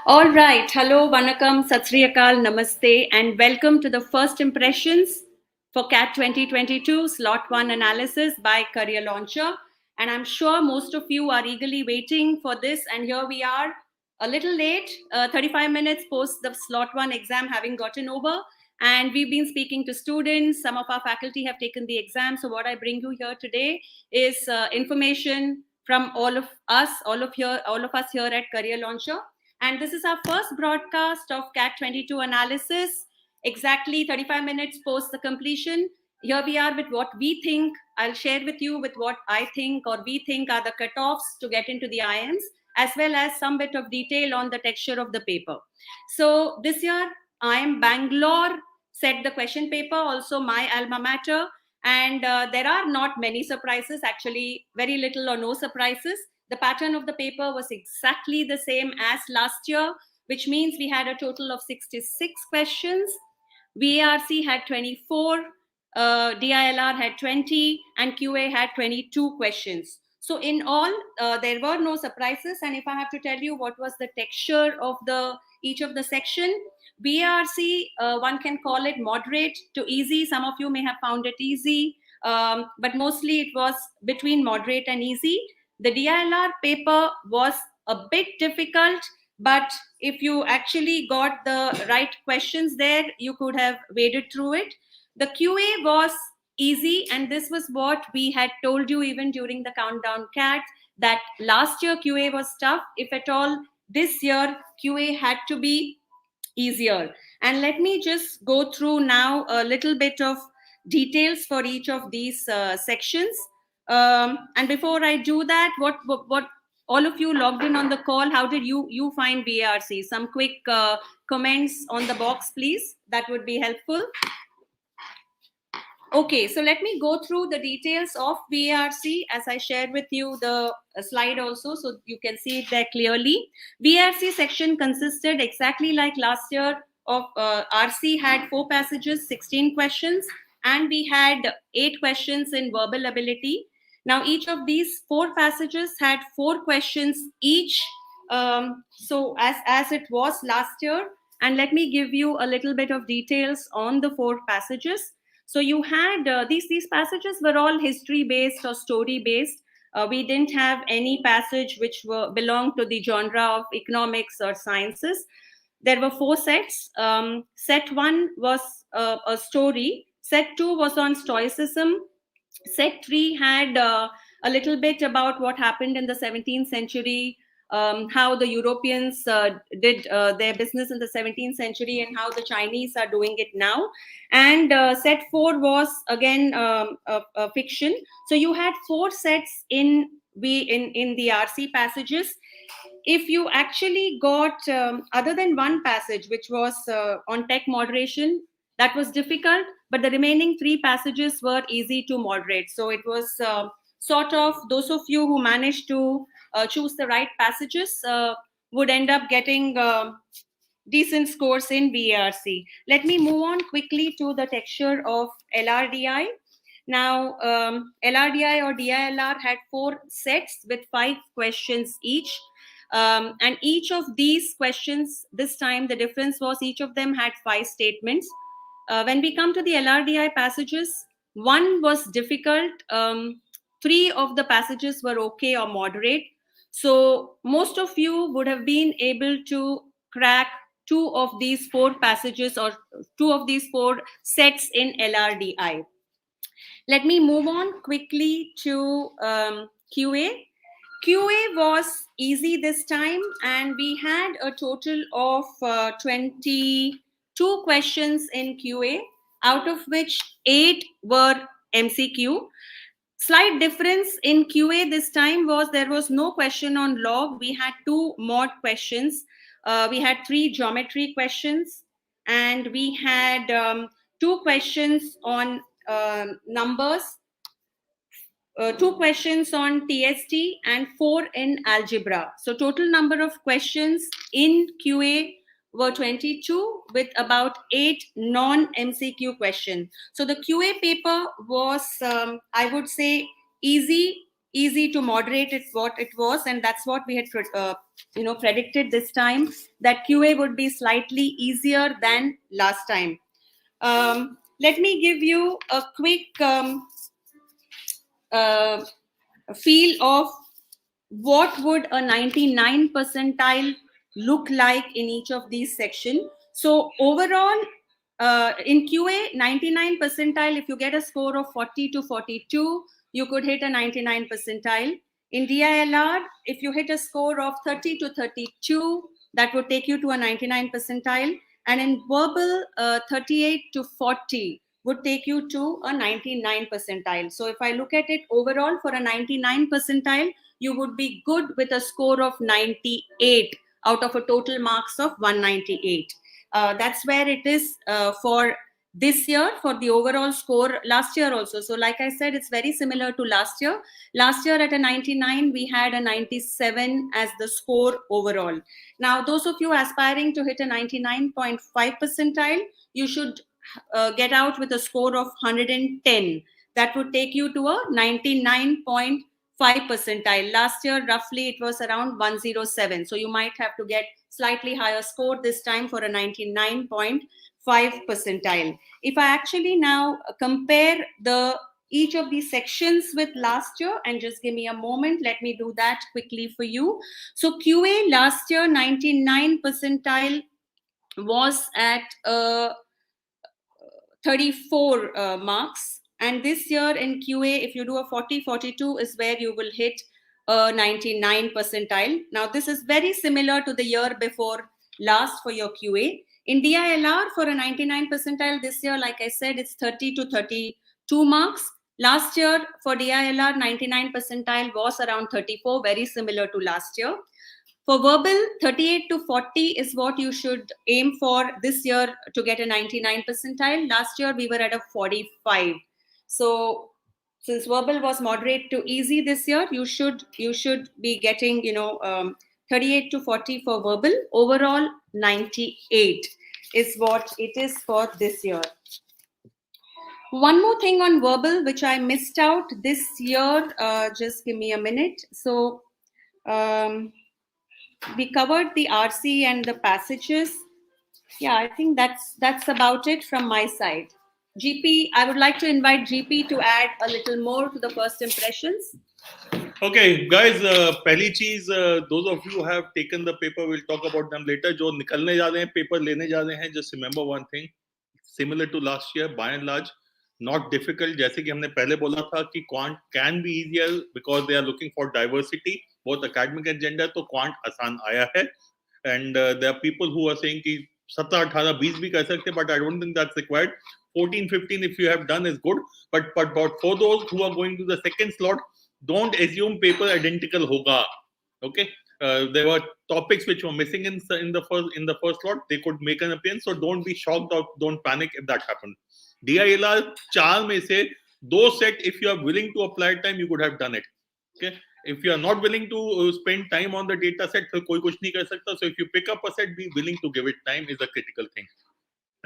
All right. Hello, Vanakkam, Sat Sri Akal, Namaste, and welcome to the first impressions for CAT 2022 Slot 1 analysis by Career Launcher. And I'm sure most of you are eagerly waiting for this. And here we are, a little late, 35 minutes post the Slot 1 exam having gotten over. And we've been speaking to students. Some of our faculty have taken the exam. So, what I bring you here today is information from all of us, all of us here at Career Launcher. And this is our first broadcast of CAT 22 analysis, exactly 35 minutes post the completion. Here we are with what we think. I'll share with you with what I think or we think are the cutoffs to get into the IIMs, as well as some bit of detail on the texture of the paper. So this year, IIM Bangalore set the question paper, also my alma mater. And there are not many surprises, actually very little or no surprises. The pattern of the paper was exactly the same as last year, which means we had a total of 66 questions. VARC had 24, DILR had 20, and QA had 22 questions. So in all, there were no surprises. And if I have to tell you what was the texture of each of the section, VARC, one can call it moderate to easy. Some of you may have found it easy, but mostly it was between moderate and easy. The DILR paper was a bit difficult, but if you actually got the right questions there, you could have waded through it. The QA was easy, and this was what we had told you even during the countdown CAT, that last year QA was tough. If at all, this year QA had to be easier. And let me just go through now a little bit of details for each of these sections. And before I do that, what all of you logged in on the call, how did you find VARC? Some quick comments on the box, please. That would be helpful. Okay, so let me go through the details of VARC as I shared with you the slide also, so you can see it there clearly. VARC section consisted exactly like last year of RC had 4 passages, 16 questions, and we had 8 questions in verbal ability. Now, each of these 4 passages had 4 questions each, so as it was last year. And let me give you a little bit of details on the 4 passages. So you had these passages were all history based or story based. We didn't have any passage which belonged to the genre of economics or sciences. There were 4 sets. Set 1 was a story. Set 2 was on stoicism. Set 3 had a little bit about what happened in the 17th century, how the Europeans did their business in the 17th century, and how the Chinese are doing it now. And set 4 was again a fiction. So you had 4 sets in the RC passages. If you actually got other than one passage, which was on tech moderation, that was difficult, but the remaining 3 passages were easy to moderate. So it was sort of those of you who managed to choose the right passages would end up getting decent scores in VARC. Let me move on quickly to the texture of LRDI. Now, LRDI or DILR had 4 sets with 5 questions each. And each of these questions, this time the difference was each of them had 5 statements. When we come to the LRDI passages, 1 was difficult. 3 of the passages were okay or moderate. So most of you would have been able to crack 2 of these 4 passages or 2 of these 4 sets in LRDI. Let me move on quickly to QA. QA was easy this time, and we had a total of 22 questions in QA, out of which 8 were MCQ. Slight difference in QA this time was there was no question on log. We had 2 mod questions. We had 3 geometry questions, and we had 2 questions on numbers, 2 questions on TST, and 4 in algebra. So total number of questions in QA were 22 with about 8 non-MCQ questions. So the QA paper was, I would say, easy easy to moderate is what it was, and that's what we had predicted this time, that QA would be slightly easier than last time. Let me give you a quick feel of what would a 99 percentile look like in each of these sections. So overall, in QA, 99 percentile, if you get a score of 40 to 42, you could hit a 99 percentile. In DILR, if you hit a score of 30 to 32, that would take you to a 99 percentile. And in verbal, 38 to 40 would take you to a 99 percentile. So if I look at it overall for a 99 percentile, you would be good with a score of 98 out of a total marks of 198. That's where it is for this year for the overall score. Last year also, so like I said, it's very similar to last year. Last year at a 99, we had a 97 as the score overall. Now those of you aspiring to hit a 99.5 percentile, you should get out with a score of 110. That would take you to a 99.5 percentile. Last year roughly it was around 107, so you might have to get slightly higher score this time for a 99.5 percentile. If I actually now compare each of these sections with last year, and just give me a moment, let me do that quickly for you. So QA last year 99 percentile was at 34 marks, and this year in QA, if you do a 40-42 is where you will hit a 99 percentile. Now this is very similar to the year before last for your QA. In DILR for a 99 percentile this year, like I said, it's 30 to 32 marks. Last year for DILR 99 percentile was around 34, very similar to last year. For verbal, 38 to 40 is what you should aim for this year to get a 99 percentile. Last year, we were at a 45. So since verbal was moderate to easy this year, you should be getting, 38 to 40 for verbal. Overall, 98 is what it is for this year. One more thing on verbal, which I missed out this year. Just give me a minute. So, we covered the RC and the passages. Yeah, I think that's about it from my side. GP, I would like to invite GP to add a little more to the first impressions. Okay, guys, पहली चीज, those of you who have taken the paper, we'll talk about them later. जो निकलने जा रहे हैं, paper लेने जा रहे हैं, just remember one thing, similar to last year, by and large, not difficult. जैसे कि हमने पहले बोला था कि quant can be easier because they are looking for diversity, both academic and gender. तो quant आसान आया है, and there are people who are saying कि 17, 18, 20 भी कर सकते, but I don't think that's required. 14, 15 if you have done is good, but for those who are going to the second slot, don't assume paper identical hoga. Okay, there were topics which were missing in the first slot. They could make an appearance, so don't be shocked or don't panic if that happened. DILR 4 में से 2 set, if you are willing to apply time, you could have done it. Okay, if you are not willing to spend time on the data set, फिर कोई कुछ नहीं कर सकता. So if you pick up a set, be willing to give it time is a critical thing.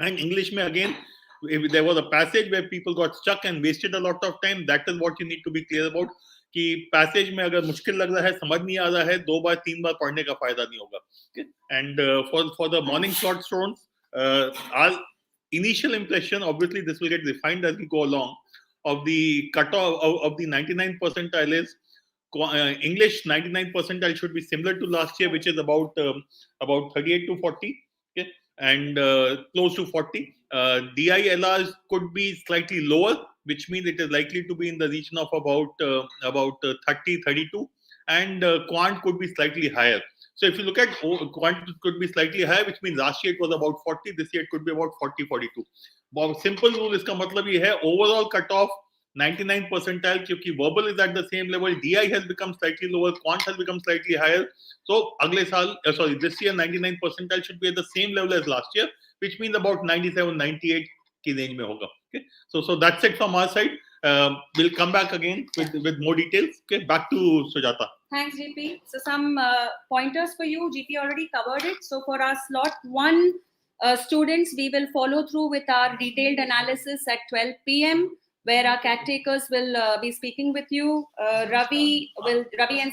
And English में again, if there was a passage where people got stuck and wasted a lot of time, that is what you need to be clear about. कि passage में अगर मुश्किल लग रहा है, समझ नहीं आ रहा है, 2 बार 3 बार पढ़ने का फायदा नहीं होगा. And for the morning slot students, our initial impression, obviously this will get refined as we go along, of the cutoff of the 99 percentile is English 99 percentile should be similar to last year, which is about 38 to 40, okay, and close to 40. DILR could be slightly lower, which means it is likely to be in the region of about 30, 32, and quant could be slightly higher. So if you look at quant, it could be slightly higher, which means last year it was about 40, this year it could be about 40, 42. But simple rule इसका मतलब ये है, overall cutoff 99 percentile, क्योंकि verbal is at the same level, DI has become slightly lower, quant has become slightly higher. So अगले साल, this year 99 percentile should be at the same level as last year, which means about 97, 98 की range में होगा. Okay, so that's it from our side. We'll come back again with more details. Okay, back to Sujata. Thanks, GP. So some pointers for you. GP already covered it. So for our slot 1 students, we will follow through with our detailed analysis at 12 p.m. where our cat takers will be speaking with you. Ravi and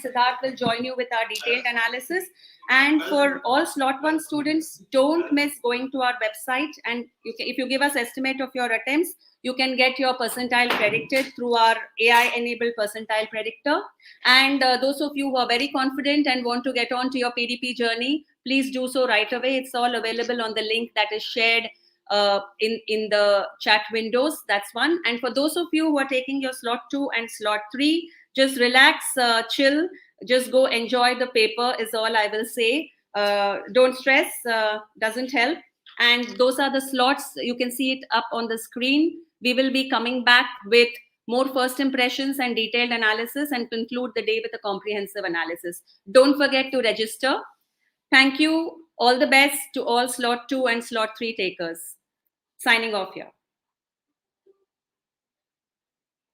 Siddharth will join you with our detailed analysis. And for all slot 1 students, don't miss going to our website. And if you give us estimate of your attempts, you can get your percentile predicted through our AI-enabled percentile predictor. And those of you who are very confident and want to get on to your PDP journey, please do so right away. It's all available on the link that is shared in the chat windows. That's one. And for those of you who are taking your slot 2 and slot 3, just relax, chill, just go enjoy the paper is all I will say. Don't stress, doesn't help. And those are the slots. You can see it up on the screen. We will be coming back with more first impressions and detailed analysis and conclude the day with a comprehensive analysis. Don't forget to register. Thank you. All the best to all slot 2 and slot 3 takers. Signing off here.